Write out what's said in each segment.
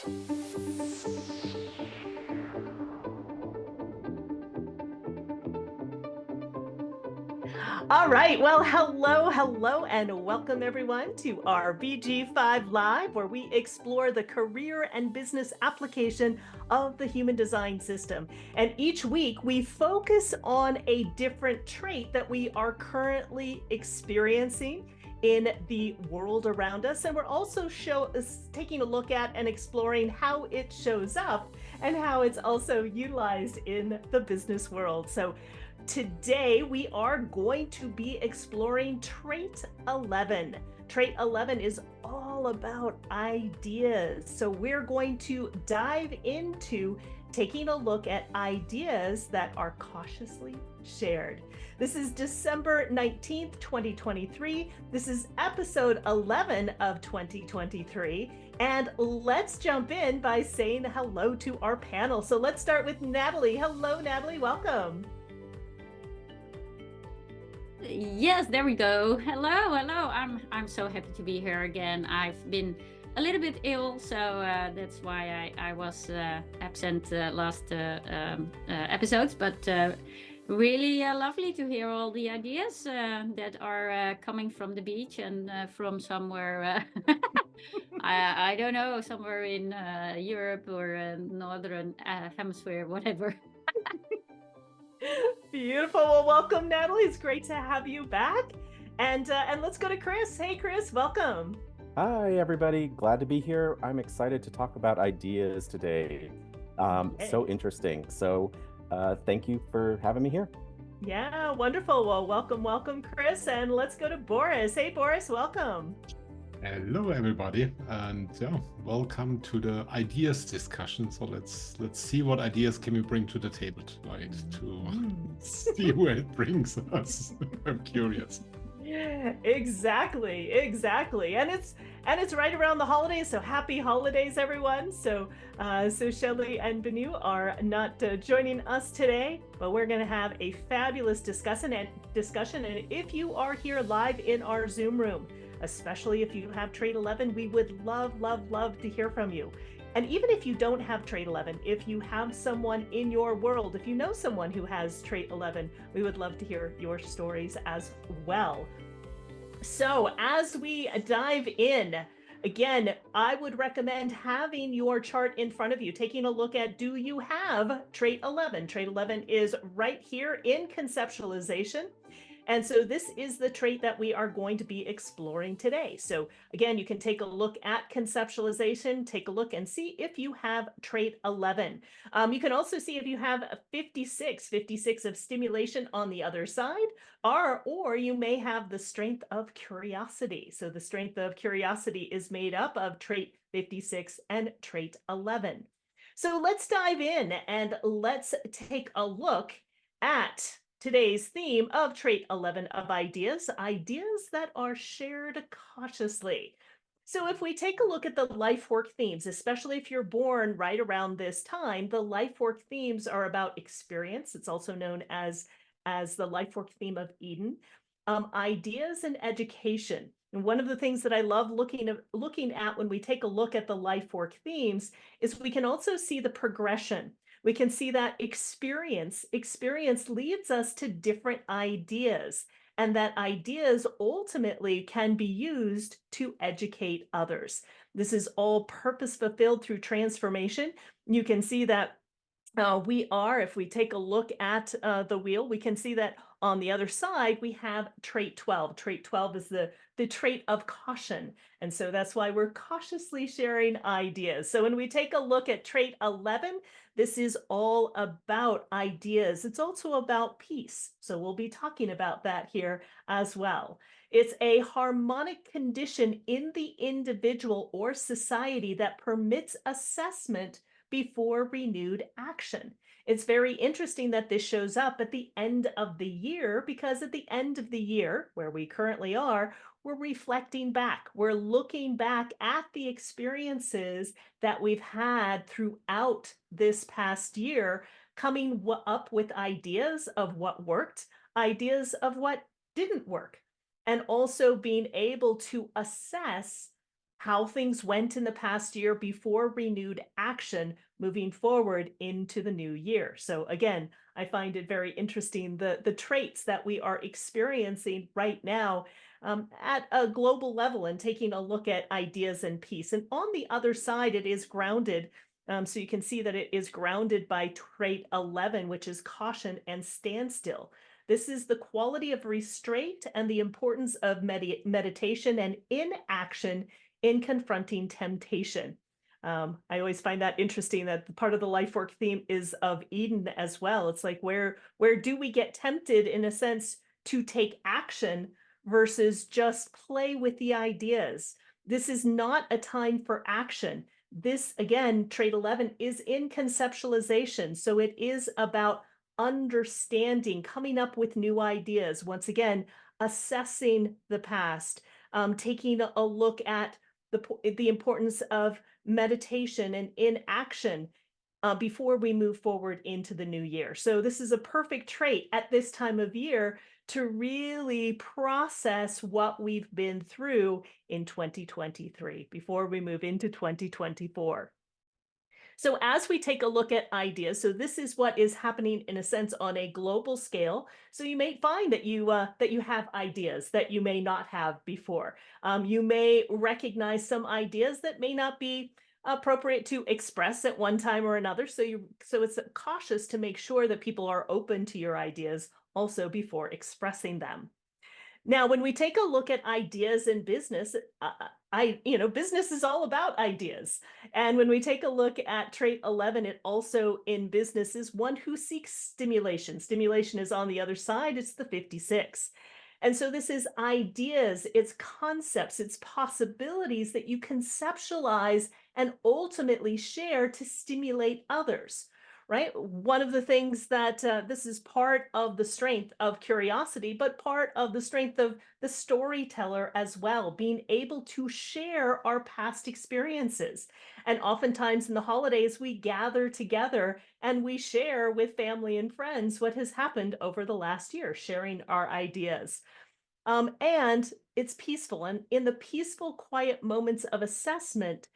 All right. Well, hello, and welcome everyone to our BG5 Live, where we explore the career and business application of the human design system. And each week we focus on a different trait that we are currently experiencing in the world around us. And we're also taking a look at and exploring how it shows up and how it's also utilized in the business world. So today, we are going to be exploring trait 11. Trait 11 is all about ideas. So we're going to dive into taking a look at ideas that are cautiously shared. This is December 19th, 2023. This is episode 11 of 2023. And let's jump in by saying hello to our panel. So let's start with Natalie. Hello, Natalie. Welcome. Yes, there we go. Hello. I'm so happy to be here again. I've been a little bit ill, so that's why I was absent last episodes. But really lovely to hear all the ideas that are coming from the beach and from somewhere. I don't know, somewhere in Europe or Northern Hemisphere, whatever. Beautiful. Well, welcome, Natalie. It's great to have you back. And let's go to Chris. Hey, Chris, welcome. Hi, everybody. Glad to be here. I'm excited to talk about ideas today. So interesting. So thank you for having me here. Yeah, wonderful. Well, welcome, Chris. And let's go to Boris. Hey, Boris, welcome. Hello, everybody, and welcome to the ideas discussion. So let's see what ideas can we bring to the table tonight to see where it brings us. I'm curious. Exactly. And it's right around the holidays, so happy holidays, everyone. So Shelley and Benu are not joining us today, but we're going to have a fabulous discussion. And if you are here live in our Zoom room, especially if you have trait 11, we would love to hear from you. And even if you don't have trait 11, if you have someone in your world, if you know someone who has trait 11, we would love to hear your stories as well. So as we dive in, again, I would recommend having your chart in front of you, taking a look at, do you have trait 11? Trait 11 is right here in conceptualization. And so this is the trait that we are going to be exploring today. So again, you can take a look at conceptualization, take a look and see if you have trait 11. You can also see if you have 56 of stimulation on the other side, or you may have the strength of curiosity. So the strength of curiosity is made up of trait 56 and trait 11. So let's dive in and let's take a look at today's theme of trait 11 of ideas that are shared cautiously. So if we take a look at the life work themes, especially if you're born right around this time, the life work themes are about experience. It's also known as the life work theme of Eden, ideas and education. And one of the things that I love looking at when we take a look at the life work themes is we can also see the progression. We can see that experience leads us to different ideas, and that ideas ultimately can be used to educate others. This is all purpose fulfilled through transformation. You can see that if we take a look at the wheel, we can see that on the other side, we have trait 12. Trait 12 is the trait of caution. And so that's why we're cautiously sharing ideas. So when we take a look at trait 11, this is all about ideas. It's also about peace. So we'll be talking about that here as well. It's a harmonic condition in the individual or society that permits assessment before renewed action. It's very interesting that this shows up at the end of the year, because at the end of the year, where we currently are, we're reflecting back. We're looking back at the experiences that we've had throughout this past year, coming up with ideas of what worked, ideas of what didn't work, and also being able to assess how things went in the past year before renewed action moving forward into the new year. So again, I find it very interesting, the traits that we are experiencing right now at a global level, and taking a look at ideas and peace. And on the other side, it is grounded. So you can see that it is grounded by trait 11, which is caution and standstill. This is the quality of restraint and the importance of meditation and inaction in confronting temptation. I always find that interesting, that the part of the life work theme is of Eden as well. It's like, where do we get tempted, in a sense, to take action versus just play with the ideas? This is not a time for action. This, again, trait 11 is in conceptualization. So it is about understanding, coming up with new ideas. Once again, assessing the past, taking a look at the importance of meditation and inaction before we move forward into the new year. So this is a perfect trait at this time of year to really process what we've been through in 2023 before we move into 2024. So as we take a look at ideas, so this is what is happening, in a sense, on a global scale. So you may find that you have ideas that you may not have before. You may recognize some ideas that may not be appropriate to express at one time or another. So it's cautious to make sure that people are open to your ideas also before expressing them. Now, when we take a look at ideas in business, business is all about ideas. And when we take a look at trait 11, it also in business is one who seeks stimulation. Stimulation is on the other side, it's the 56. And so this is ideas, it's concepts, it's possibilities that you conceptualize and ultimately share to stimulate others. Right? One of the things that this is part of the strength of curiosity, but part of the strength of the storyteller as well, being able to share our past experiences. And oftentimes in the holidays, we gather together and we share with family and friends what has happened over the last year, sharing our ideas. And it's peaceful. And in the peaceful, quiet moments of assessment,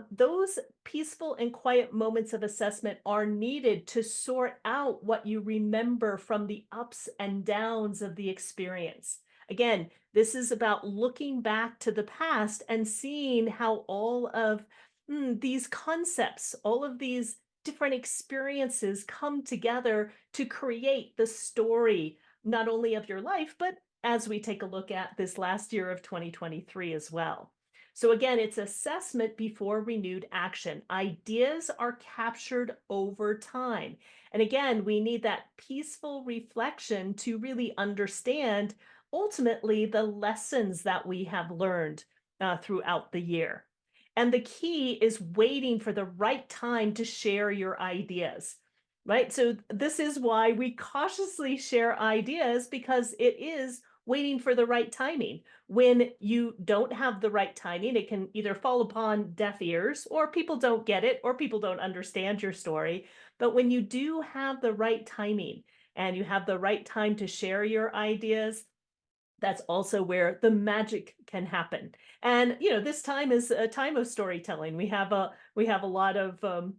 those peaceful and quiet moments of assessment are needed to sort out what you remember from the ups and downs of the experience. Again, this is about looking back to the past and seeing how all of these concepts, all of these different experiences come together to create the story, not only of your life, but as we take a look at this last year of 2023 as well. So again, it's assessment before renewed action. Ideas are captured over time. And again, we need that peaceful reflection to really understand ultimately the lessons that we have learned throughout the year. And the key is waiting for the right time to share your ideas, right? So this is why we cautiously share ideas, because it is waiting for the right timing. When you don't have the right timing, it can either fall upon deaf ears, or people don't get it, or people don't understand your story. But when you do have the right timing and you have the right time to share your ideas, that's also where the magic can happen. And this time is a time of storytelling. We have a lot of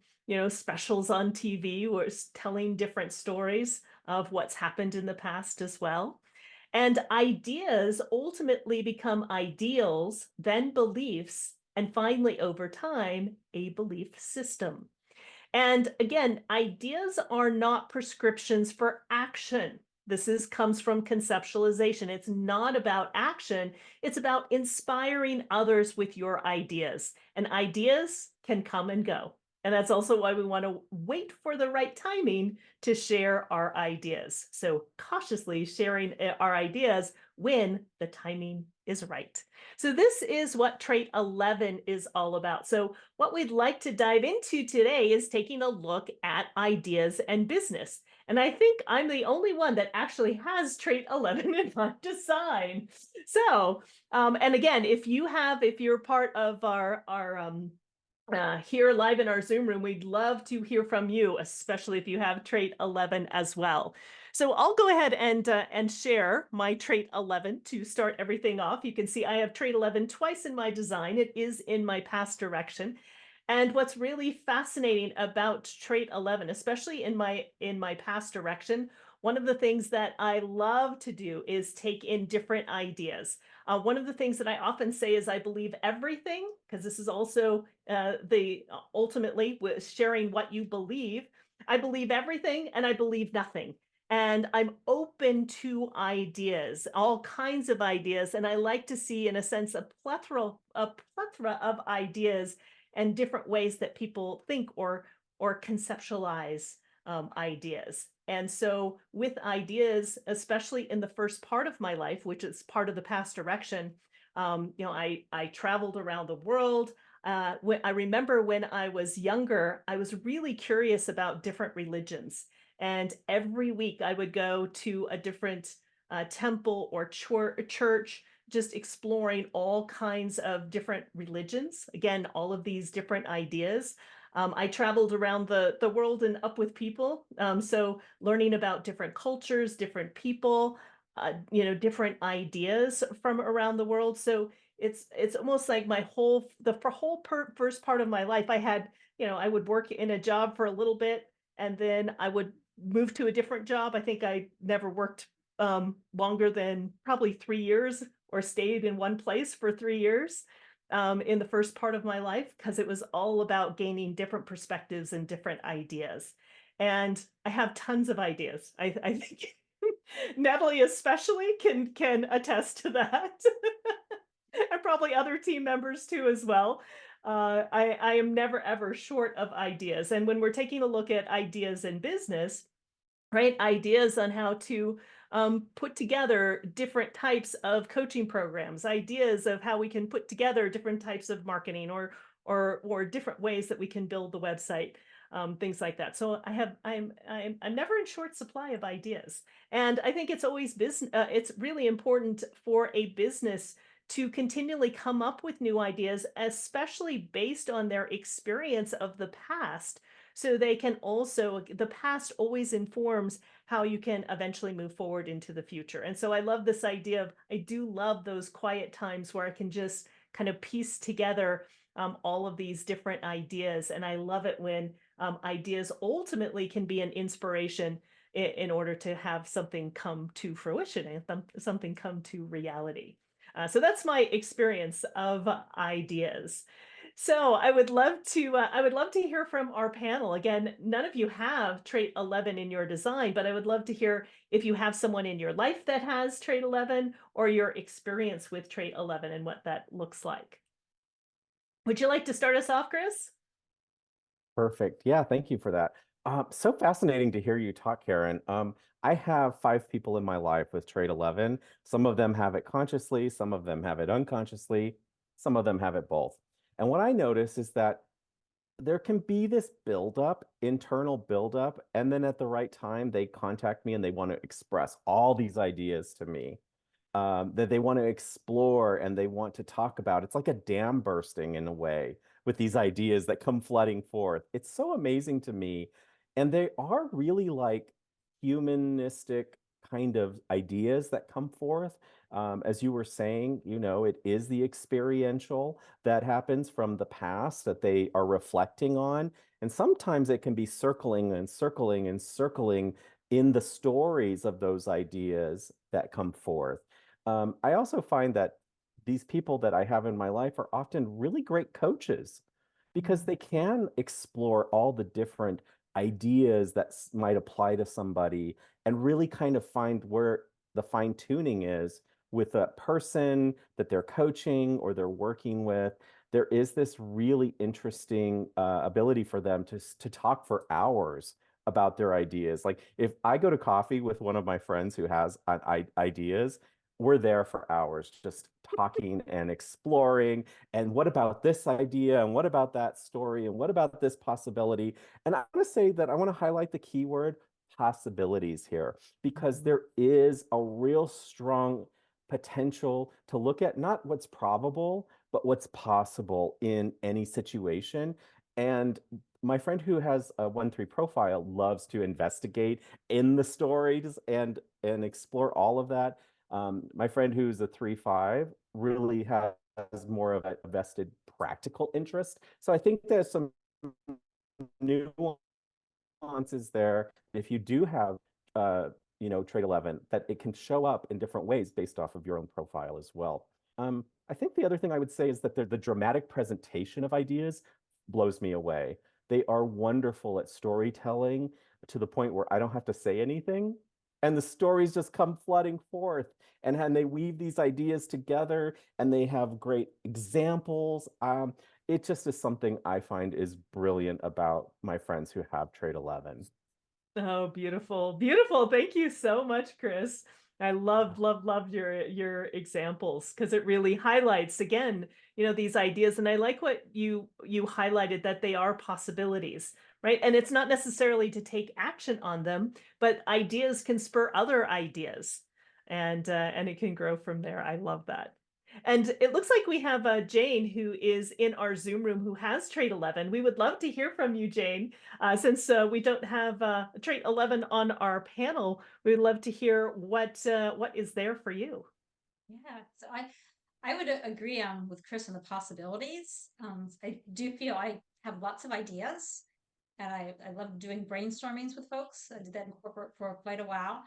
specials on TV where it's telling different stories of what's happened in the past as well. And ideas ultimately become ideals, then beliefs, and finally, over time, a belief system. And again, ideas are not prescriptions for action. This comes from conceptualization. It's not about action. It's about inspiring others with your ideas. And ideas can come and go. And that's also why we want to wait for the right timing to share our ideas. So cautiously sharing our ideas when the timing is right. So this is what trait 11 is all about. So what we'd like to dive into today is taking a look at ideas and business. And I think I'm the only one that actually has trait 11 in my design. So, and again, if you're part of our here live in our Zoom room, we'd love to hear from you, especially if you have trait 11 as well. So I'll go ahead and share my trait 11 to start everything off. You can see I have trait 11 twice in my design. It is in my past direction. And what's really fascinating about trait 11, especially in my past direction, one of the things that I love to do is take in different ideas. One of the things that I often say is I believe everything, because this is also the ultimately with sharing what you believe. I believe everything and I believe nothing. And I'm open to ideas, all kinds of ideas. And I like to see, in a sense, a plethora of ideas and different ways that people think or conceptualize ideas. And so, with ideas, especially in the first part of my life, which is part of the past direction, I traveled around the world. I remember when I was younger, I was really curious about different religions. And every week I would go to a different temple or church, just exploring all kinds of different religions. Again, all of these different ideas. I traveled around the world and up with people. So learning about different cultures, different people, different ideas from around the world. So it's almost like first part of my life, I had, I would work in a job for a little bit and then I would move to a different job. I think I never worked longer than probably 3 years or stayed in one place for 3 years in the first part of my life because it was all about gaining different perspectives and different ideas. And I have tons of ideas. I think Natalie especially can attest to that. And probably other team members too as well. I am never ever short of ideas. And when we're taking a look at ideas in business, right? Ideas on how to put together different types of coaching programs, ideas of how we can put together different types of marketing or different ways that we can build the website, things like that. So I'm never in short supply of ideas, and I think it's always business. It's really important for a business to continually come up with new ideas, especially based on their experience of the past so they can also, the past always informs how you can eventually move forward into the future. And so I love this idea of, I do love those quiet times where I can just kind of piece together all of these different ideas. And I love it when ideas ultimately can be an inspiration in order to have something come to fruition and something come to reality. So that's my experience of ideas. So I would love to hear from our panel. Again, none of you have trait 11 in your design, but I would love to hear if you have someone in your life that has trait 11 or your experience with trait 11 and what that looks like. Would you like to start us off, Chris? Perfect. Yeah, thank you for that. So fascinating to hear you talk, Karen. I have 5 people in my life with trait 11. Some of them have it consciously, some of them have it unconsciously, some of them have it both. And what I notice is that there can be this buildup, internal buildup, and then at the right time, they contact me and they want to express all these ideas to me that they want to explore and they want to talk about. It's like a dam bursting in a way with these ideas that come flooding forth. It's so amazing to me. And they are really like humanistic kind of ideas that come forth. As you were saying, it is the experiential that happens from the past that they are reflecting on. And sometimes it can be circling and circling and circling in the stories of those ideas that come forth. I also find that these people that I have in my life are often really great coaches because they can explore all the different ideas that might apply to somebody and really kind of find where the fine tuning is with a person that they're coaching or they're working with. There is this really interesting ability for them to talk for hours about their ideas. Like if I go to coffee with one of my friends who has ideas, we're there for hours just talking and exploring. And what about this idea? And what about that story? And what about this possibility? And I want to say that I want to highlight the keyword possibilities here, because there is a real strong potential to look at not what's probable, but what's possible in any situation. And my friend who has a 1-3 profile loves to investigate in the stories and explore all of that. My friend who's a 3-5 really has more of a vested practical interest. So I think there's some nuances there. If you do have trait 11, that it can show up in different ways based off of your own profile as well. I think the other thing I would say is that the dramatic presentation of ideas blows me away. They are wonderful at storytelling to the point where I don't have to say anything, and the stories just come flooding forth, and they weave these ideas together, and they have great examples. It just is something I find is brilliant about my friends who have trait 11. Oh, beautiful. Beautiful. Thank you so much, Chris. I love your examples because it really highlights again, these ideas. And I like what you highlighted, that they are possibilities, right? And it's not necessarily to take action on them, but ideas can spur other ideas, and it can grow from there. I love that. And it looks like we have Jane, who is in our Zoom room, who has trait 11. We would love to hear from you, Jane. Since we don't have trait 11 on our panel, we'd love to hear what is there for you. Yeah, so I would agree with Chris on the possibilities. I do feel I have lots of ideas, and I love doing brainstormings with folks. I did that in corporate for quite a while,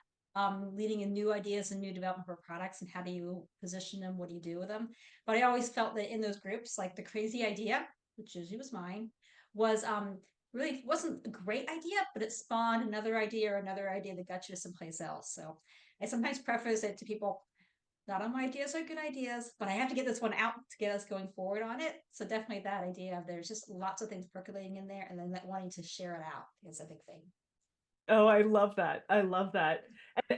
leading in new ideas and new development for products, and how do you position them? What do you do with them? But I always felt that in those groups, like the crazy idea, which usually was mine, was really wasn't a great idea, but it spawned another idea or another idea that got you to someplace else. So I sometimes preface it to people, not all my ideas are good ideas, but I have to get this one out to get us going forward on it. So definitely that idea of there's just lots of things percolating in there, and then that wanting to share it out is a big thing. Oh, I love that. I love that.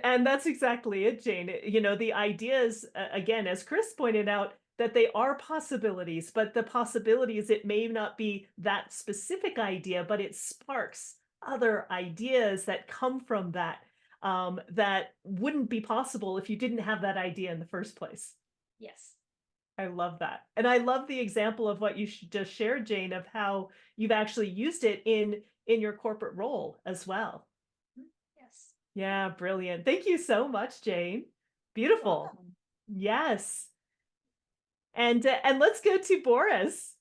And that's exactly it, Jane. The ideas, again, as Chris pointed out, that they are possibilities, but the possibilities, it may not be that specific idea, but it sparks other ideas that come from that, that wouldn't be possible if you didn't have that idea in the first place. Yes. I love that. And I love the example of what you just shared, Jane, of how you've actually used it in your corporate role as well. Yes. Yeah, brilliant. Thank you so much, Jane. Beautiful. Yes. And let's go to Boris.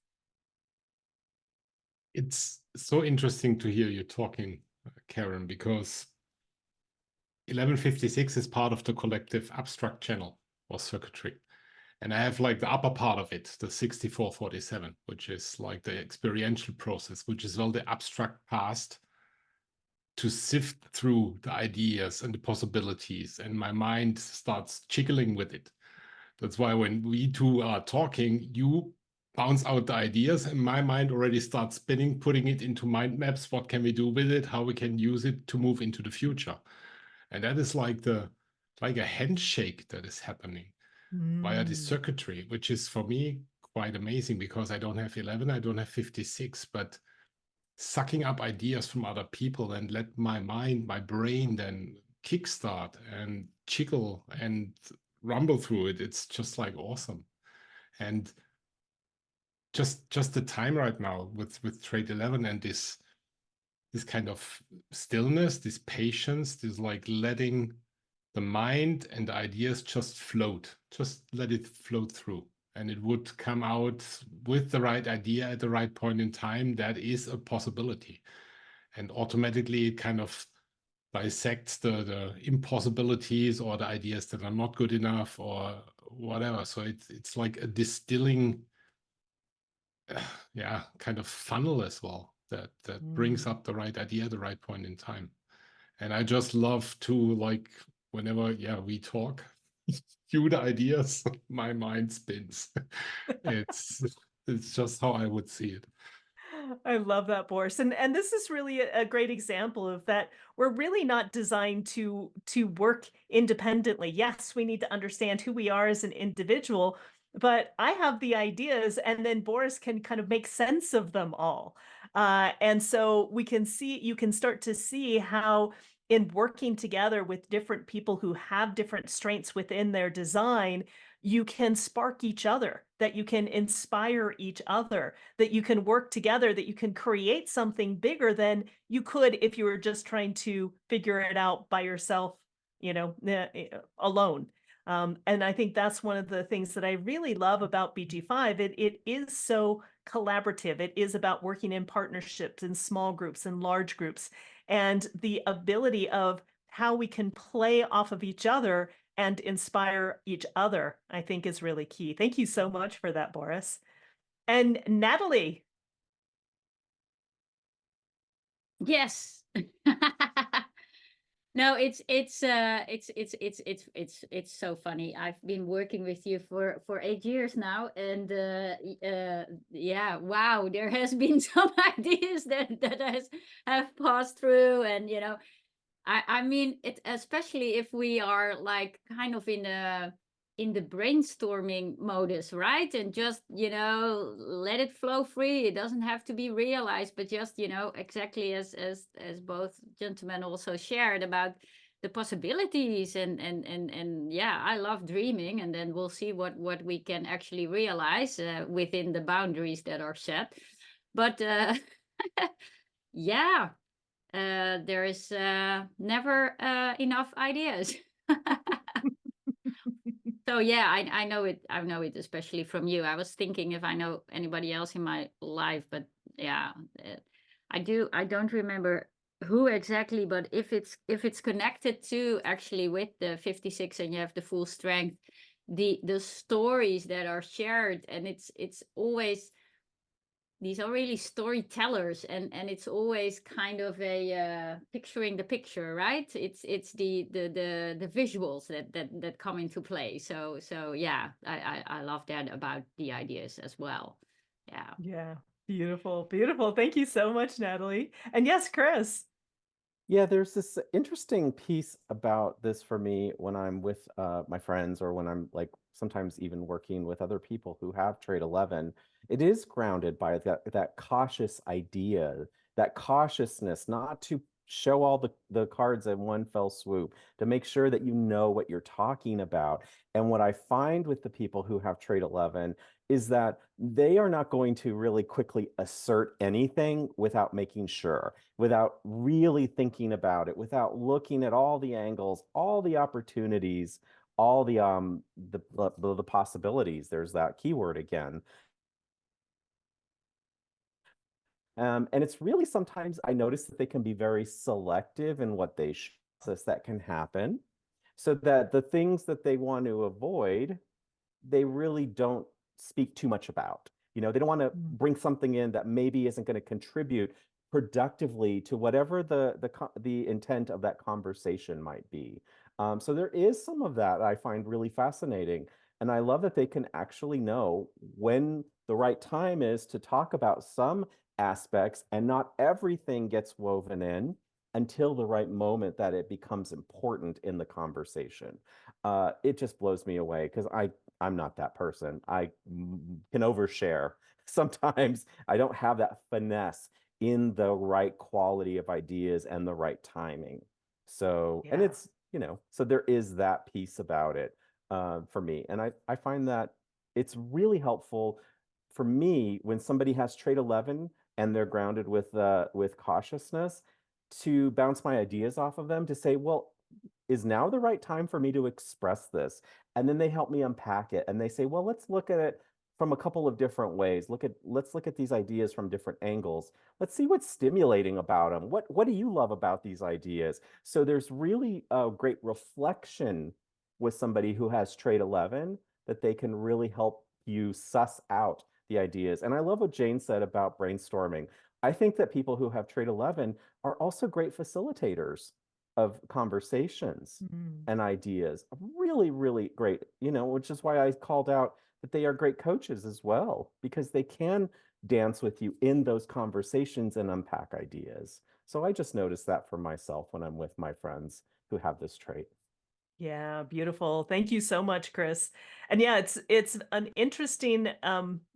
It's so interesting to hear you talking, Karen, because 1156 is part of the collective abstract channel or circuitry. And I have like the upper part of it, the 6447, which is like the experiential process, which is all the abstract past to sift through the ideas and the possibilities. And my mind starts jiggling with it. That's why when we two are talking, you bounce out the ideas and my mind already starts spinning, putting it into mind maps. What can we do with it? How we can use it to move into the future. And that is like a handshake that is happening via the circuitry, which is for me quite amazing because I don't have 11, I don't have 56, but sucking up ideas from other people and let my mind, my brain then kickstart and jiggle and rumble through it. It's just like awesome. And just the time right now with trait 11 and this kind of stillness, this patience, this like letting the mind and the ideas just float, just let it float through, and it would come out with the right idea at the right point in time. That is a possibility, and automatically it kind of dissects the impossibilities or the ideas that are not good enough or whatever. So it's like a distilling kind of funnel as well that brings up the right idea at the right point in time. And I just love to, like, whenever we talk, cue the ideas, my mind spins. it's just how I would see it. I love that, Boris. And this is really a great example of that. We're really not designed to work independently. Yes, we need to understand who we are as an individual, but I have the ideas, and then Boris can kind of make sense of them all. And so you can start to see how, in working together with different people who have different strengths within their design, you can spark each other, that you can inspire each other, that you can work together, that you can create something bigger than you could if you were just trying to figure it out by yourself, alone. And I think that's one of the things that I really love about BG5. It is so collaborative. It is about working in partnerships, in small groups, and large groups, and the ability of how we can play off of each other and inspire each other, I think is really key. Thank you so much for that, Boris. And Natalie. Yes. No, it's so funny. I've been working with you for 8 years now, and yeah, wow, there has been some ideas that have passed through, and I mean it, especially if we are like kind of in the brainstorming modus, right? And just let it flow free. It doesn't have to be realized, but just exactly as both gentlemen also shared about the possibilities, and yeah, I love dreaming, and then we'll see what we can actually realize within the boundaries that are set. But yeah, there is never enough ideas. So yeah, I know it. I know it especially from you. I was thinking if I know anybody else in my life, but yeah, I do. I don't remember who exactly, but if it's connected to actually with the 56 and you have the full strength, the stories that are shared, and it's always, these are really storytellers, and it's always kind of a picturing the picture, right? It's the visuals that come into play. So yeah, I love that about the ideas as well. Yeah. Yeah, beautiful, beautiful. Thank you so much, Natalie. And yes, Chris. Yeah, there's this interesting piece about this for me when I'm with my friends, or when I'm like sometimes even working with other people who have trade 11. It is grounded by that cautious idea, that cautiousness, not to show all the cards in one fell swoop, to make sure that you know what you're talking about. And what I find with the people who have trade 11 is that they are not going to really quickly assert anything without making sure, without really thinking about it, without looking at all the angles, all the opportunities, all the possibilities. There's that keyword again. And it's really, sometimes I notice that they can be very selective in what they show us. That can happen, so that the things that they want to avoid, they really don't speak too much about. They don't want to bring something in that maybe isn't going to contribute productively to whatever the intent of that conversation might be. So there is some of that I find really fascinating. And I love that they can actually know when the right time is to talk about some aspects, and not everything gets woven in until the right moment that it becomes important in the conversation. It just blows me away, because I'm not that person. I can overshare. Sometimes I don't have that finesse in the right quality of ideas and the right timing. So, and Yeah. it's, so there is that piece about it for me. And I find that it's really helpful for me when somebody has trade 11 and they're grounded with cautiousness, to bounce my ideas off of them, to say, well, is now the right time for me to express this? And then they help me unpack it, and they say, well, let's look at it from a couple of different ways. Let's look at these ideas from different angles. Let's see what's stimulating about them. What do you love about these ideas? So there's really a great reflection with somebody who has trade 11, that they can really help you suss out the ideas. And I love what Jane said about brainstorming. I think that people who have trade 11 are also great facilitators of conversations and ideas. Really, really great, which is why I called out that they are great coaches as well, because they can dance with you in those conversations and unpack ideas. So I just noticed that for myself when I'm with my friends who have this trait. Yeah, beautiful. Thank you so much, Chris. And yeah, it's an interesting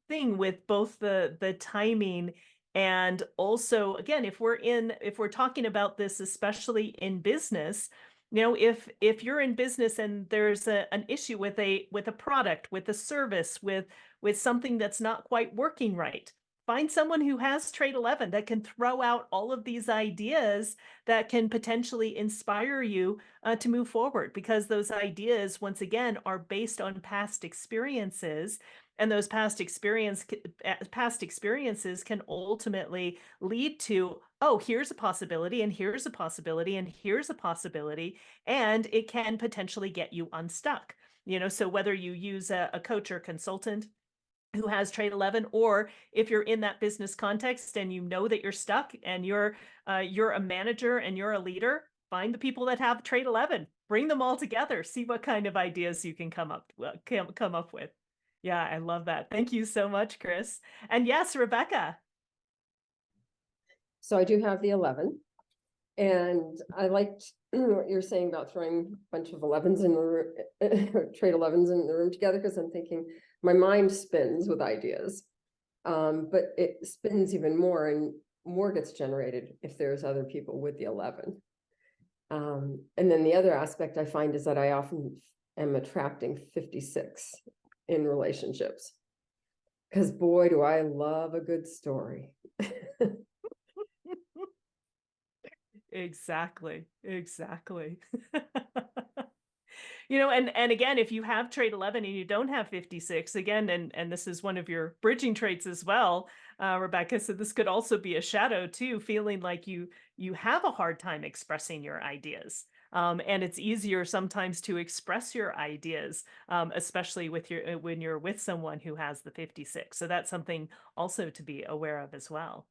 thing with both the timing, and also, again, if we're talking about this, especially in business, You know, if you're in business and there's an issue with a product, with a service, with something that's not quite working right, find someone who has trait 11 that can throw out all of these ideas that can potentially inspire you to move forward, because those ideas, once again, are based on past experiences, and those past experiences can ultimately lead to, oh, here's a possibility, and here's a possibility, and here's a possibility, and it can potentially get you unstuck. You know, so whether you use a coach or consultant who has trait 11, or if you're in that business context and you know that you're stuck and you're a manager and you're a leader, find the people that have trait 11, bring them all together, see what kind of ideas you can come up with. Yeah, I love that. Thank you so much, Chris. And yes, Rebecca. So I do have the 11, and I liked what you're saying about throwing a bunch of 11s in the room, trait 11s in the room together, because I'm thinking my mind spins with ideas, but it spins even more, and more gets generated if there's other people with the 11. And then the other aspect I find is that I often am attracting 56 in relationships, because boy, do I love a good story. Exactly. You know, and again, if you have trait 11 and you don't have 56, again, and this is one of your bridging traits as well, Rebecca, so this could also be a shadow too, feeling like you have a hard time expressing your ideas. And it's easier sometimes to express your ideas, especially with when you're with someone who has the 56. So that's something also to be aware of as well.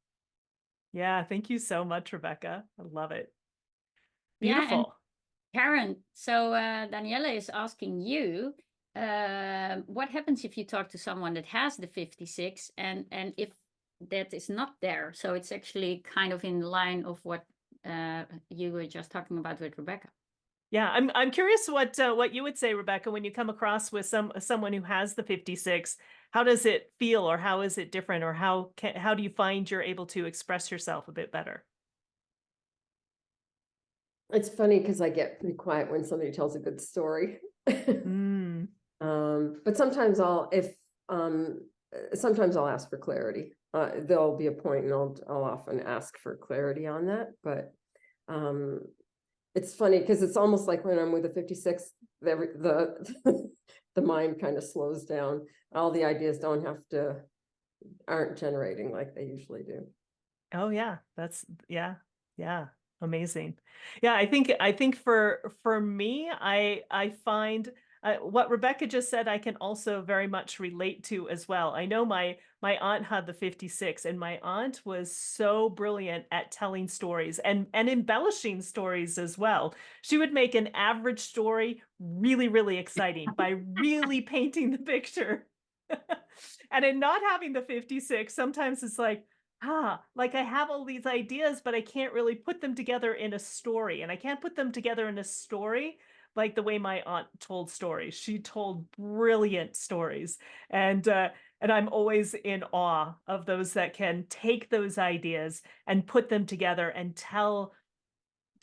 Yeah, thank you so much, Rebecca. I love it. Beautiful. Yeah, Karen, so Daniela is asking you, what happens if you talk to someone that has the 56 and if that is not there? So it's actually kind of in line of what you were just talking about with Rebecca. Yeah, I'm curious what you would say, Rebecca, when you come across with someone who has the 56. How does it feel, or how is it different, or how do you find you're able to express yourself a bit better? It's funny because I get pretty quiet when somebody tells a good story. Mm. But sometimes sometimes I'll ask for clarity. There'll be a point and I'll often ask for clarity on that. But it's funny because it's almost like when I'm with a 56, the mind kind of slows down. All the ideas aren't generating like they usually do. Oh yeah, yeah, amazing. Yeah, I think for me, I find what Rebecca just said, I can also very much relate to as well. I know my aunt had the 56, and my aunt was so brilliant at telling stories and embellishing stories as well. She would make an average story really, really exciting by really painting the picture. And in not having the 56, sometimes it's like, like I have all these ideas, but I can't really put them together in a story. And I can't put them together in a story like the way my aunt told stories. She told brilliant stories. And I'm always in awe of those that can take those ideas and put them together and tell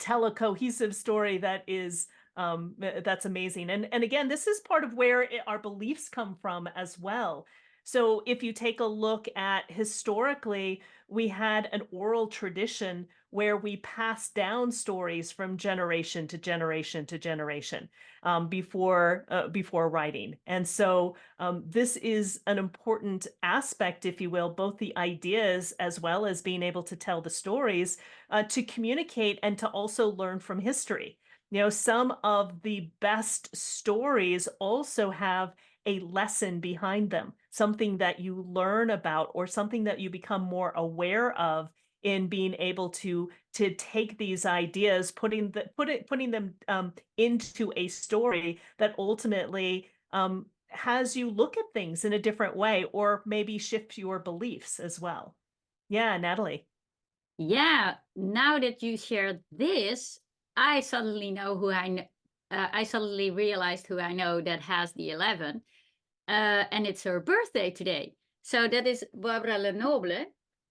a cohesive story that is that's amazing. And again, this is part of where our beliefs come from as well. So if you take a look at historically, we had an oral tradition where we passed down stories from generation to generation to generation before writing. And so this is an important aspect, if you will, both the ideas as well as being able to tell the stories, to communicate and to also learn from history. You know, some of the best stories also have a lesson behind them, something that you learn about or something that you become more aware of in being able to take these ideas, putting them into a story that ultimately has you look at things in a different way, or maybe shift your beliefs as well. Yeah, Natalie. Yeah, now that you shared this, I suddenly know who I suddenly realized who I know that has the 11, and it's her birthday today. So that is Barbara Lenoble.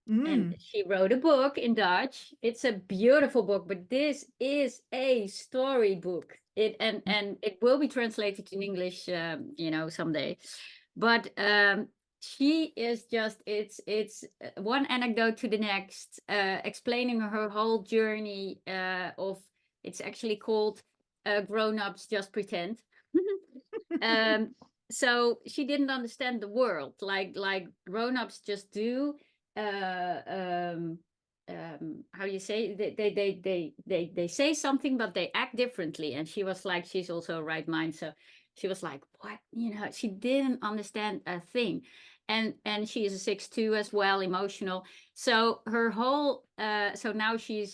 And she wrote a book in Dutch. It's a beautiful book, but this is a storybook. And it will be translated in English, someday. But she is just it's one anecdote to the next, explaining her whole journey of. It's actually called Grown-ups Just Pretend. So she didn't understand the world like grown-ups just do. How do you say, they say something but they act differently, and she was like, she's also a right mind, so she was like, what, she didn't understand a thing. And she is a 6'2" as well, emotional. So her whole so now she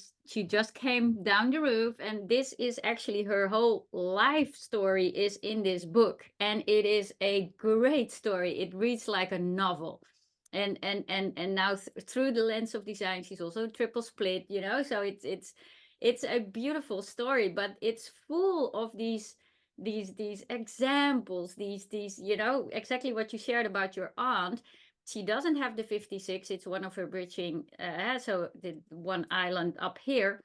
just came down the roof, and this is actually her whole life story is in this book, and it is a great story. It reads like a novel. And now through the lens of design, she's also triple split, so it's a beautiful story, but it's full of these examples, these exactly what you shared about your aunt. She doesn't have the 56, it's one of her bridging, so the one island up here.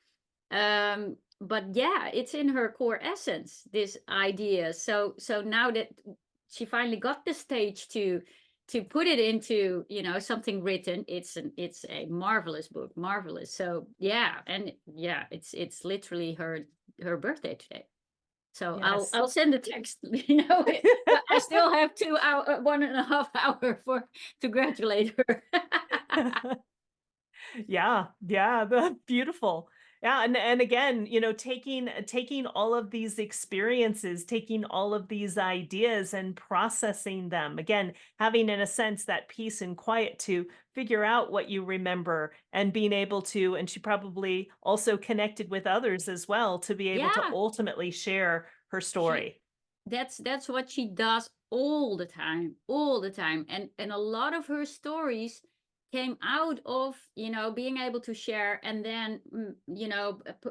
But yeah, it's in her core essence, this idea. So now that she finally got the stage to put it into something written, it's a marvelous book, marvelous. So yeah, and yeah, it's literally her birthday today. So Yes. I'll send a text. But I still have 1.5 hours to congratulate her. Yeah, beautiful. Yeah, and again, taking all of these experiences, taking all of these ideas and processing them. Again, having in a sense that peace and quiet to figure out what you remember, and being able to, and she probably also connected with others as well to be able to Yeah. ultimately share her story. That's what she does all the time, and a lot of her stories came out of being able to share, and then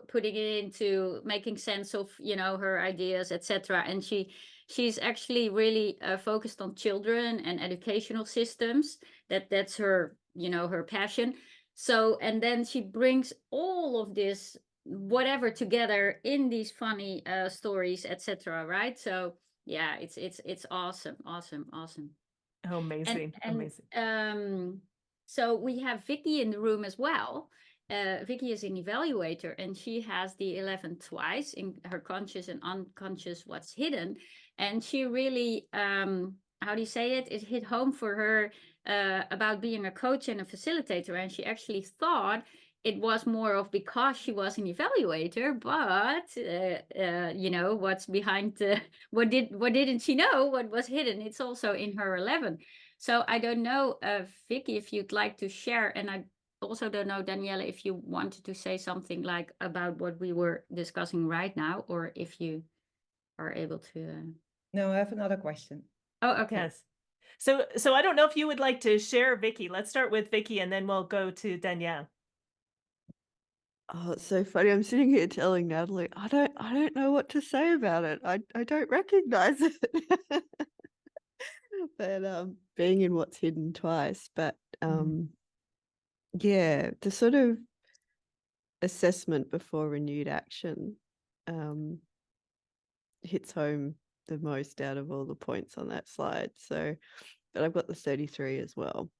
putting it into making sense of her ideas, etc. And she's actually really focused on children and educational systems. That's her her passion. So, and then she brings all of this whatever together in these funny stories, etc. Right? So yeah, it's awesome. Oh, amazing. Amazing. So we have Vicky in the room as well. Vicky is an evaluator, and she has the 11 twice in her conscious and unconscious what's hidden. And she really, how do you say it? It hit home for her about being a coach and a facilitator. And she actually thought it was more of because she was an evaluator, but what's behind what didn't she know what was hidden? It's also in her 11. So I don't know, Vicky, if you'd like to share, and I also don't know, Daniela, if you wanted to say something like about what we were discussing right now, or if you are able to. No, I have another question. Oh, okay. Yes. So I don't know if you would like to share, Vicky. Let's start with Vicky, and then we'll go to Danielle. Oh, it's so funny. I'm sitting here telling Natalie, I don't know what to say about it. I don't recognize it. But being in what's hidden twice. But yeah, the sort of assessment before renewed action hits home the most out of all the points on that slide. So, but I've got the 33 as well.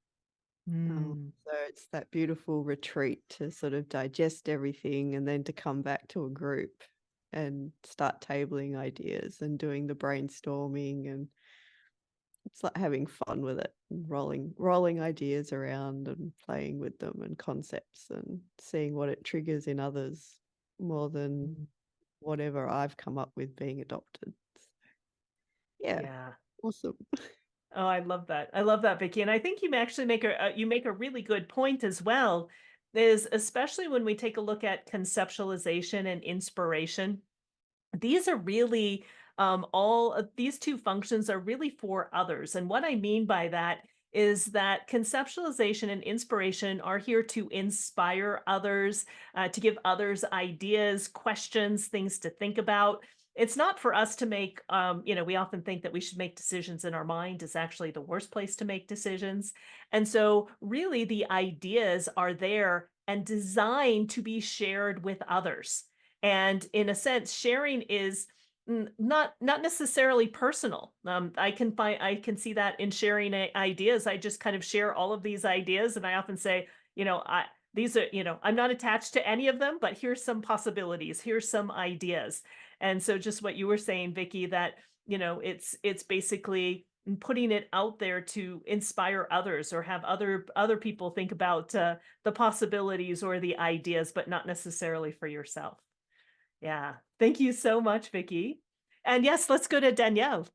So it's that beautiful retreat to sort of digest everything, and then to come back to a group and start tabling ideas and doing the brainstorming, and it's like having fun with it, and rolling ideas around and playing with them and concepts and seeing what it triggers in others more than whatever I've come up with being adopted. So, yeah. Awesome. Oh, I love that. I love that, Vicky. And I think you actually make a really good point as well, is especially when we take a look at conceptualization and inspiration. These are really all of these two functions are really for others. And what I mean by that is that conceptualization and inspiration are here to inspire others, to give others ideas, questions, things to think about. it's not for us to make, we often think that we should make decisions in our mind is actually the worst place to make decisions. And so really the ideas are there and designed to be shared with others. And in a sense, sharing is not necessarily personal. I can see that in sharing ideas. I just kind of share all of these ideas, and I often say, these are, I'm not attached to any of them, but here's some possibilities. Here's some ideas. And so just what you were saying, Vicky, that, it's basically putting it out there to inspire others or have other people think about the possibilities or the ideas, but not necessarily for yourself. Yeah. Thank you so much, Vicky. And yes, let's go to Danielle.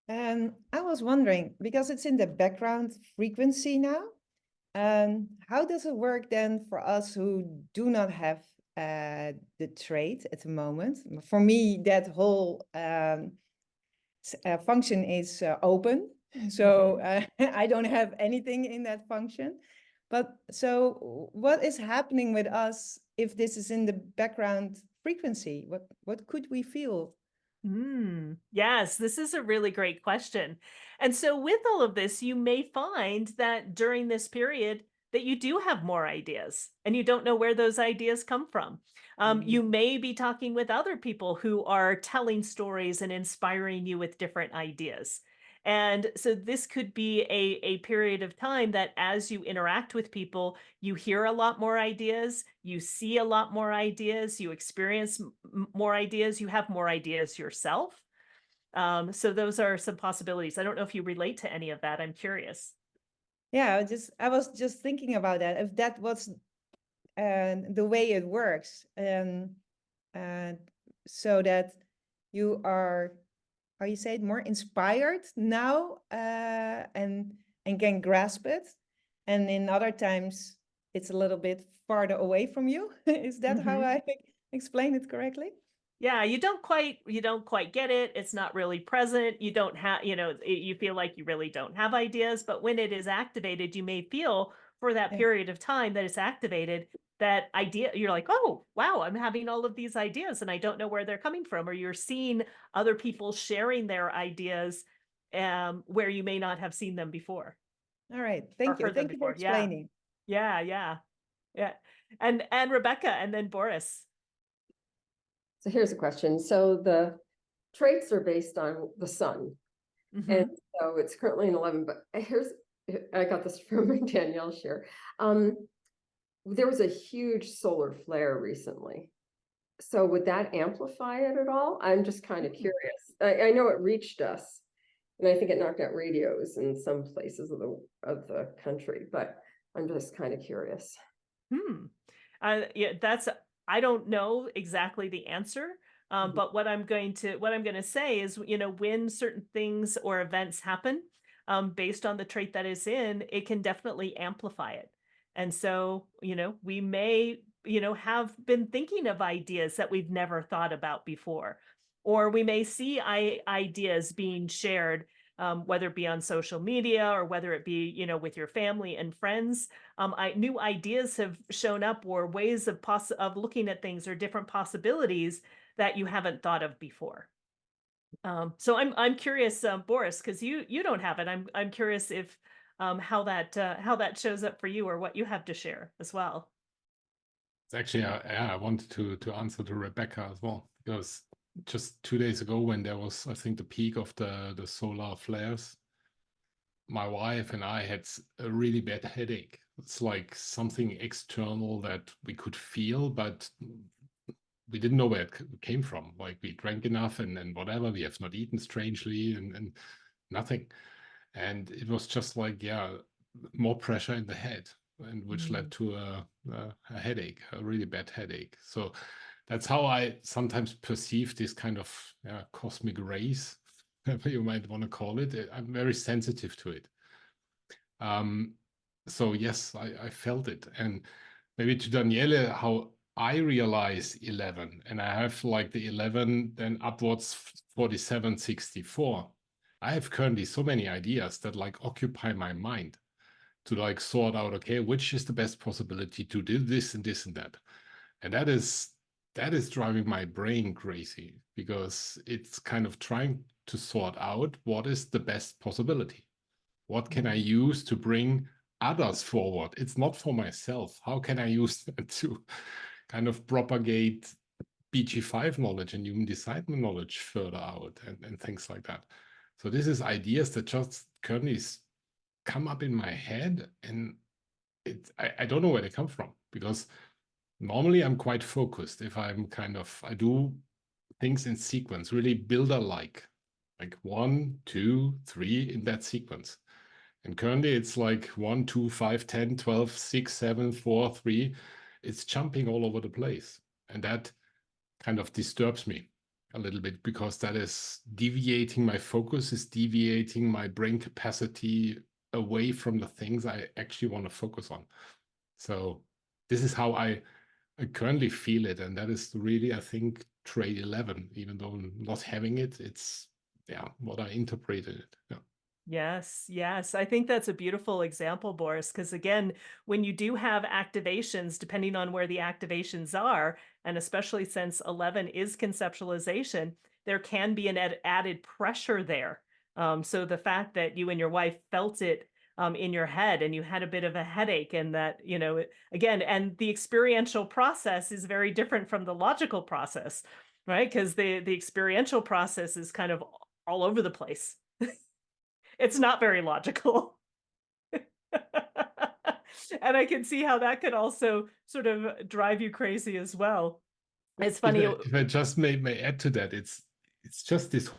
I was wondering, because it's in the background frequency now, how does it work then for us who do not have the trait at the moment? For me, that whole function is open. So I don't have anything in that function. But so what is happening with us if this is in the background frequency? What could we feel? Yes, this is a really great question. And so with all of this, you may find that during this period that you do have more ideas and you don't know where those ideas come from. You may be talking with other people who are telling stories and inspiring you with different ideas. And so this could be a period of time that as you interact with people, you hear a lot more ideas, you see a lot more ideas, you experience more ideas, you have more ideas yourself. So those are some possibilities. I don't know if you relate to any of that. I'm curious. Yeah, I was just thinking about that. If that was the way it works, so that you are, how you say it, more inspired now, and can grasp it, and in other times it's a little bit farther away from you. Is that how I explain it correctly? Yeah, you don't quite get it. It's not really present. You don't have, you feel like you really don't have ideas, but when it is activated, you may feel for that Yeah. period of time that it's activated, that idea, you're like, oh, wow, I'm having all of these ideas and I don't know where they're coming from. Or you're seeing other people sharing their ideas where you may not have seen them before. All right, Or thank you. heard them Thank you for before. Yeah. explaining. Yeah. And Rebecca, and then Boris. So here's a question. So the traits are based on the sun. And so it's currently an 11, but I got this from Danielle share. There was a huge solar flare recently. So would that amplify it at all? I'm just kind of curious. I know it reached us, and I think it knocked out radios in some places of the country, but I'm just kind of curious. Yeah, I don't know exactly the answer. But what I'm going to say is, when certain things or events happen, based on the trait that is in, it can definitely amplify it. And so, we may, have been thinking of ideas that we've never thought about before, or we may see ideas being shared, whether it be on social media or whether it be, with your family and friends. New ideas have shown up, or ways of looking at things, or different possibilities that you haven't thought of before. So I'm curious, Boris, because you don't have it. I'm curious if how that shows up for you, or what you have to share as well. It's actually, I wanted to answer to Rebecca as well, because just 2 days ago, when there was, I think, the peak of the solar flares, my wife and I had a really bad headache. It's like something external that we could feel, but we didn't know where it came from. Like, we drank enough and whatever, we have not eaten strangely and nothing. And it was just like, more pressure in the head, and which led to a headache, a really bad headache. So that's how I sometimes perceive this kind of cosmic rays, whatever you might want to call it. I'm very sensitive to it. So yes, I felt it. And maybe to Daniele, how I realize 11, and I have like the 11, then upwards 47, 64. I have currently so many ideas that like occupy my mind to like sort out, okay, which is the best possibility to do this and this and that. And that is that is driving my brain crazy, because it's kind of trying to sort out what is the best possibility. What can I use to bring others forward? It's not for myself. How can I use that to kind of propagate BG5 knowledge and human design knowledge further out, and things like that? So this is ideas that just currently come up in my head, and I don't know where they come from, because normally I'm quite focused. If I'm I do things in sequence, really builder-like, like 1, 2, 3 in that sequence. And currently it's like 1, 2, 5, 10, 12, 6, 7, 4, 3. It's jumping all over the place. And that kind of disturbs me a little bit, because that is deviating my focus, is deviating my brain capacity away from the things I actually want to focus on. So this is how I currently feel it. And that is really, I think, trait 11, even though not having it, it's what I interpreted it. Yeah. Yes, yes. I think that's a beautiful example, Boris, because again, when you do have activations, depending on where the activations are, and especially since 11 is conceptualization, there can be an added pressure there. So the fact that you and your wife felt it in your head and you had a bit of a headache, and that, again, and the experiential process is very different from the logical process, right? Because the experiential process is kind of all over the place. It's not very logical. And I can see how that could also sort of drive you crazy as well. It's funny. If I just may add to that, it's just this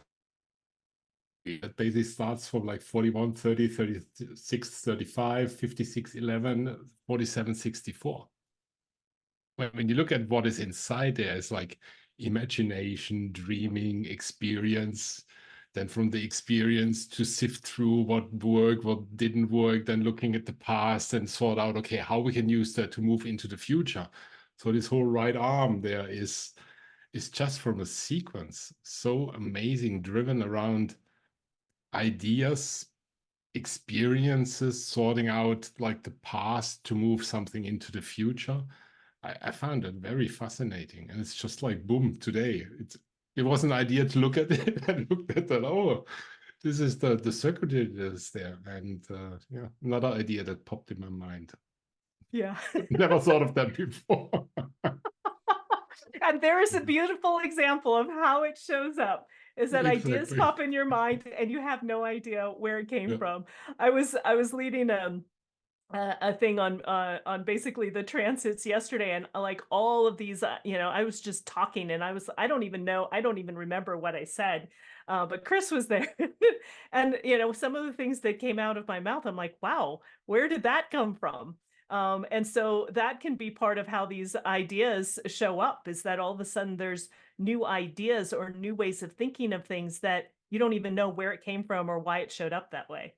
that basically starts from like 41, 30, 36, 35, 56, 11, 47, 64. When you look at what is inside there, it's like imagination, dreaming, experience. Then from the experience to sift through what worked, what didn't work, then looking at the past and sort out, okay, how we can use that to move into the future. So this whole right arm there is just from a sequence so amazing, driven around ideas, experiences, sorting out like the past to move something into the future. I found it very fascinating, and it's just like boom, today it was an idea to look at it. I looked at that, oh, this is the circuitry that is there, and yeah, another idea that popped in my mind. Yeah. Never thought of that before. And there is a beautiful example of how it shows up, is that ideas Exactly. pop in your mind and you have no idea where it came Yeah. from. I was leading a thing on basically the transits yesterday, and like all of these, I was just talking, and I don't even remember what I said, but Chris was there. And some of the things that came out of my mouth, I'm like, wow, where did that come from? And so that can be part of how these ideas show up, is that all of a sudden there's new ideas or new ways of thinking of things that you don't even know where it came from or why it showed up that way.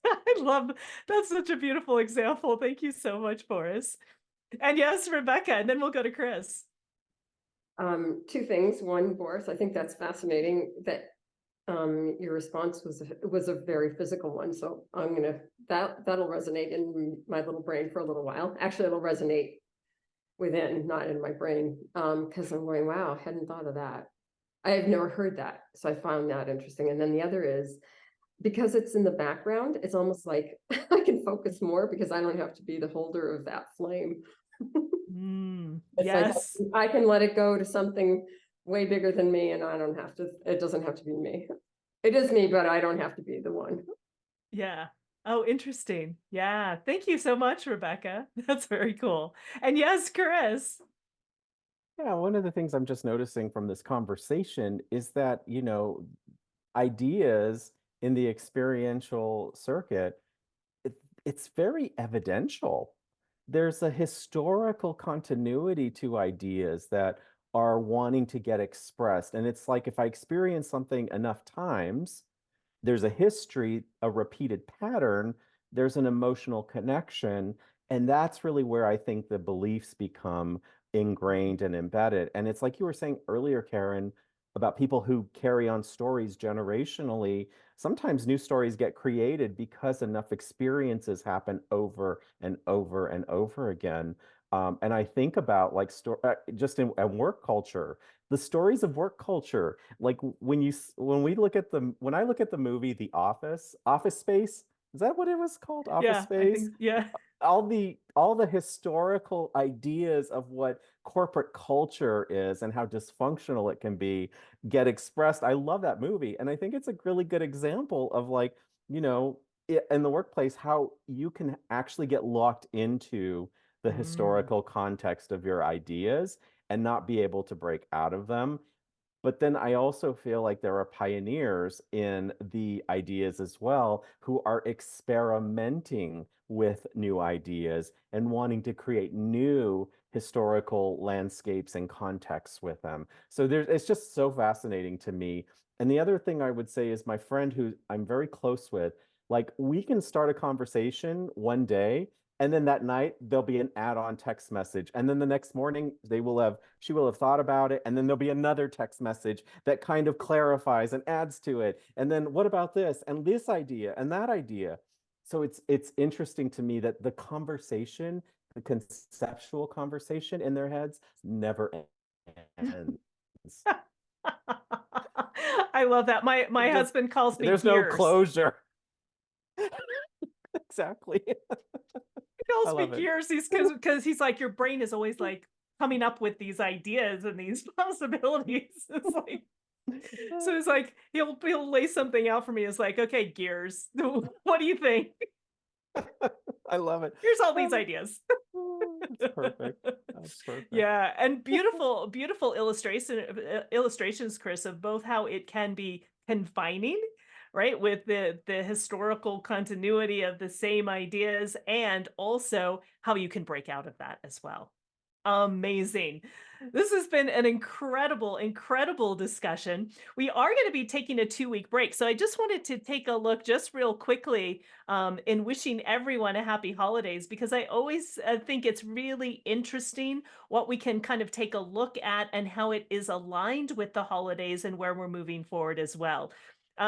I love that's such a beautiful example. Thank you so much, Boris. And yes, Rebecca, and then we'll go to Chris. Two things. One, Boris, I think that's fascinating that your response was a very physical one. So that'll resonate in my little brain for a little while. Actually, it'll resonate within, not in my brain, because I'm going, wow, I hadn't thought of that. I have never heard that. So I found that interesting. And then the other is, because it's in the background, it's almost like I can focus more because I don't have to be the holder of that flame. Yes. Like I can let it go to something way bigger than me, and it doesn't have to be me. It is me, but I don't have to be the one. Yeah. Oh, interesting. Yeah. Thank you so much, Rebecca. That's very cool. And yes, Chris. Yeah, one of the things I'm just noticing from this conversation is that, ideas in the experiential circuit, it's very evidential. There's a historical continuity to ideas that are wanting to get expressed. And it's like if I experience something enough times, there's a history, a repeated pattern, there's an emotional connection. And that's really where I think the beliefs become ingrained and embedded. And it's like you were saying earlier, Karen, about people who carry on stories generationally. Sometimes new stories get created because enough experiences happen over and over and over again. And I think about like just in work culture, the stories of work culture. Like when I look at the movie The Office Space, is that what it was called? Office Yeah, I Space? think, yeah. All the historical ideas of what corporate culture is and how dysfunctional it can be get expressed. I love that movie, and I think it's a really good example of like, in the workplace, how you can actually get locked into the historical context of your ideas and not be able to break out of them. But then I also feel like there are pioneers in the ideas as well who are experimenting with new ideas and wanting to create new historical landscapes and contexts with them. So it's just so fascinating to me. And the other thing I would say is my friend who I'm very close with, like we can start a conversation one day and then that night there'll be an add-on text message. And then the next morning she will have thought about it. And then there'll be another text message that kind of clarifies and adds to it. And then what about this and this idea and that idea? So it's interesting to me that the conceptual conversation in their heads never ends. I love that. My husband calls me There's no Gears. closure. Exactly. He calls me love it. Gears. Because he's like, your brain is always like coming up with these ideas and these possibilities. It's like, so it's like he'll lay something out for me. It's like, okay, Gears, what do you think? I love it. Here's all these ideas. That's perfect. That's perfect. Yeah, and beautiful illustrations, Chris, of both how it can be confining, right, with the historical continuity of the same ideas, and also how you can break out of that as well. Amazing. This has been an incredible discussion. We are going to be taking a 2-week break. So I just wanted to take a look just real quickly in wishing everyone a happy holidays, because I always think it's really interesting what we can kind of take a look at and how it is aligned with the holidays and where we're moving forward as well.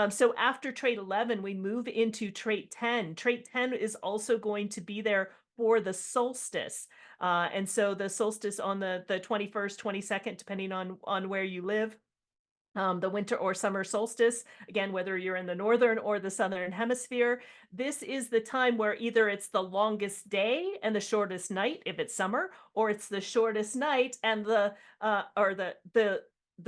So after trait 11, we move into trait 10. Trait 10 is also going to be there for the solstice. And so the solstice on the 21st, 22nd, depending on where you live, the winter or summer solstice, again, whether you're in the northern or the southern hemisphere, this is the time where either it's the longest day and the shortest night if it's summer, or it's the shortest night and the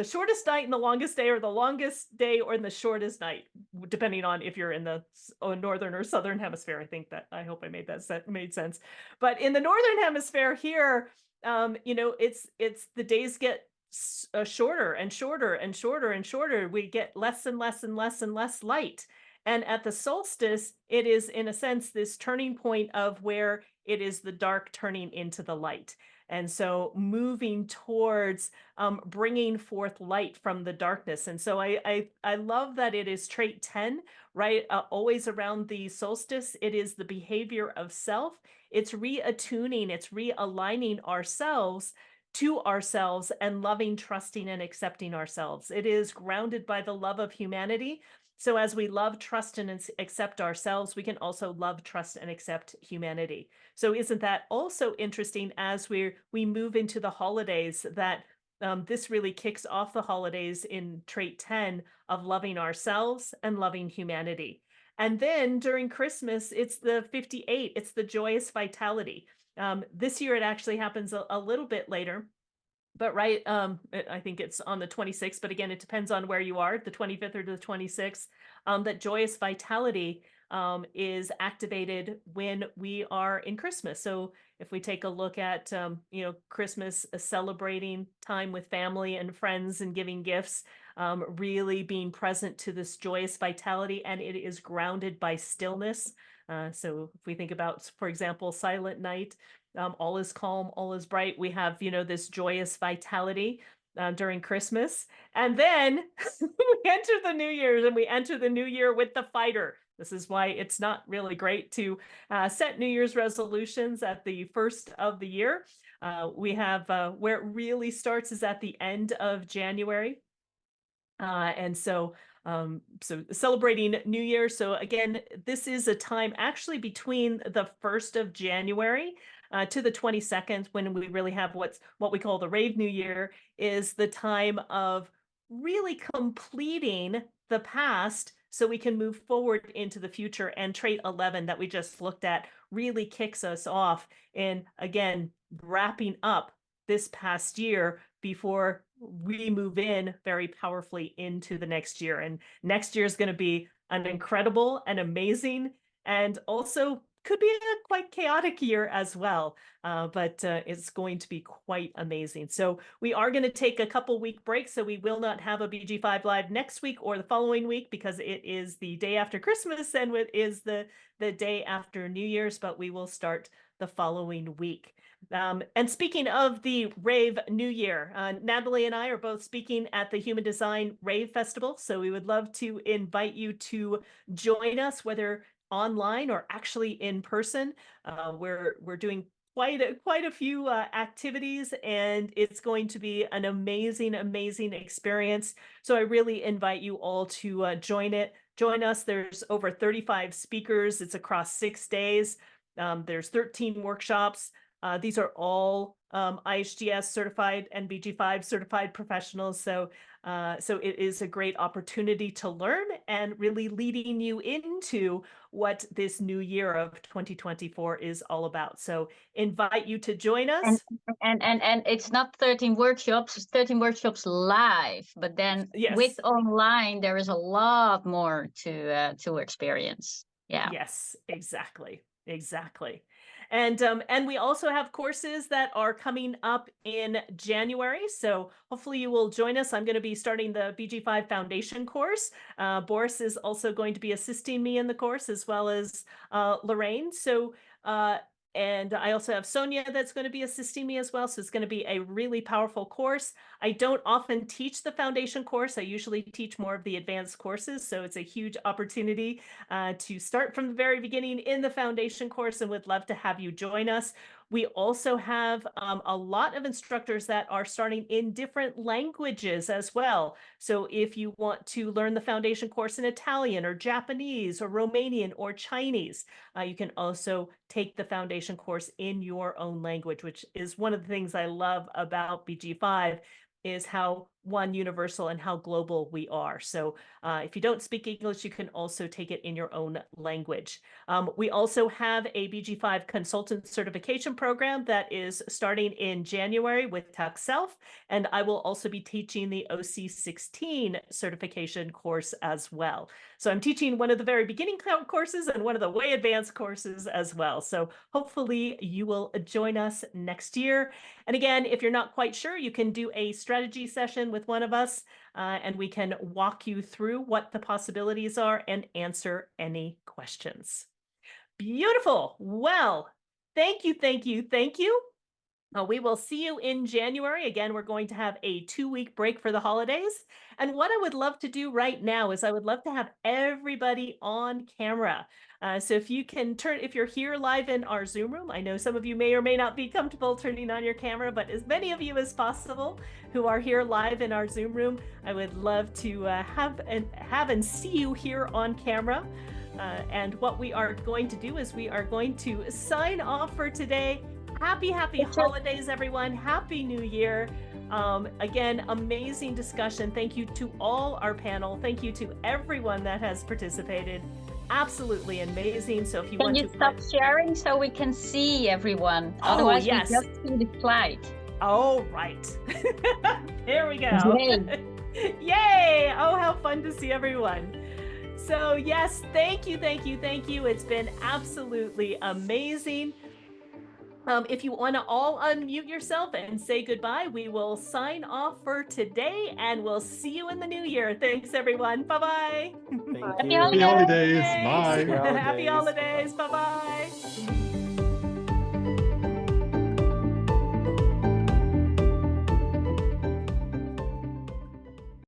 shortest night and the longest day, or the longest day or the shortest night, depending on if you're in the northern or southern hemisphere. I hope I made that made sense. But in the northern hemisphere here, it's the days get shorter and shorter and shorter and shorter. We get less and less and less and less light. And at the solstice, it is, in a sense, this turning point of where it is the dark turning into the light. And so moving towards bringing forth light from the darkness. And so I love that it is trait 10, right? Always around the solstice. It is the behavior of self. It's reattuning, it's realigning ourselves to ourselves and loving, trusting, and accepting ourselves. It is grounded by the love of humanity. So as we love, trust, and accept ourselves, we can also love, trust, and accept humanity. So isn't that also interesting as we move into the holidays, that this really kicks off the holidays in trait 10 of loving ourselves and loving humanity. And then during Christmas, it's the 58, it's the joyous vitality. This year, it actually happens a little bit later, but right, I think it's on the 26th, but again, it depends on where you are, the 25th or the 26th, that joyous vitality is activated when we are in Christmas. So if we take a look at, Christmas, celebrating time with family and friends and giving gifts, really being present to this joyous vitality, and it is grounded by stillness. So if we think about, for example, Silent Night, all is calm, all is bright. We have, this joyous vitality during Christmas. And then we enter the New Year's, and we enter the new year with the fighter. This is why it's not really great to set New Year's resolutions at the first of the year. We have where it really starts is at the end of January. And so So celebrating New Year. So again, this is a time actually between the 1st of January to the 22nd, when we really have what we call the Rave New Year, is the time of really completing the past so we can move forward into the future. And trait 11 that we just looked at really kicks us off in, again, wrapping up this past year before we move in very powerfully into the next year. And next year is going to be an incredible and amazing, and also could be a quite chaotic year as well. But it's going to be quite amazing. So we are going to take a couple week break. So we will not have a BG5 Live next week or the following week, because it is the day after Christmas and it is the day after New Year's, but we will start the following week. And speaking of the Rave New Year, Natalie and I are both speaking at the Human Design Rave Festival. So we would love to invite you to join us, whether online or actually in person. We're doing quite a few activities, and it's going to be an amazing experience. So I really invite you all to join us. There's over 35 speakers. It's across 6 days. There's 13 workshops. These are all IHGS certified and BG5 certified professionals. So it is a great opportunity to learn, and really leading you into what this new year of 2024 is all about. So invite you to join us. And it's not 13 workshops, it's 13 workshops live, but then Yes. with online, there is a lot more to experience. Yeah. Yes, exactly. And we also have courses that are coming up in January. So hopefully you will join us. I'm going to be starting the BG5 Foundation course. Boris is also going to be assisting me in the course, as well as Lorraine. So and I also have Sonia that's going to be assisting me as well. So it's going to be a really powerful course. I don't often teach the foundation course. I usually teach more of the advanced courses. So it's a huge opportunity to start from the very beginning in the foundation course, and would love to have you join us. We also have a lot of instructors that are starting in different languages as well. So if you want to learn the foundation course in Italian or Japanese or Romanian or Chinese, you can also take the foundation course in your own language, which is one of the things I love about BG5, is how universal and how global we are. So if you don't speak English, you can also take it in your own language. We also have a BG5 consultant certification program that is starting in January with Tuck Self, and I will also be teaching the OC16 certification course as well. So I'm teaching one of the very beginning courses and one of the way advanced courses as well. So hopefully you will join us next year. And again, if you're not quite sure, you can do a strategy session with one of us, and we can walk you through what the possibilities are and answer any questions. Beautiful. Well, thank you. We will see you in January. Again, we're going to have a 2-week break for the holidays. And what I would love to do right now is I would love to have everybody on camera. So if you're here live in our Zoom room, I know some of you may or may not be comfortable turning on your camera, but as many of you as possible who are here live in our Zoom room, I would love to have and see you here on camera. And what we are going to do is we are going to sign off for today. Happy holidays, everyone. Happy New Year. Again, amazing discussion. Thank you to all our panel. Thank you to everyone that has participated. Absolutely amazing. So if you want to stop sharing so we can see everyone? Otherwise, yes. we just see the slide. Oh, right. There we go. Yay. Yay. Oh, how fun to see everyone. So yes, thank you. It's been absolutely amazing. If you want to all unmute yourself and say goodbye, we will sign off for today, and we'll see you in the new year. Thanks, everyone. Bye-bye. Thank Happy you. Happy holidays. Thanks. Bye. Happy holidays. Bye-bye.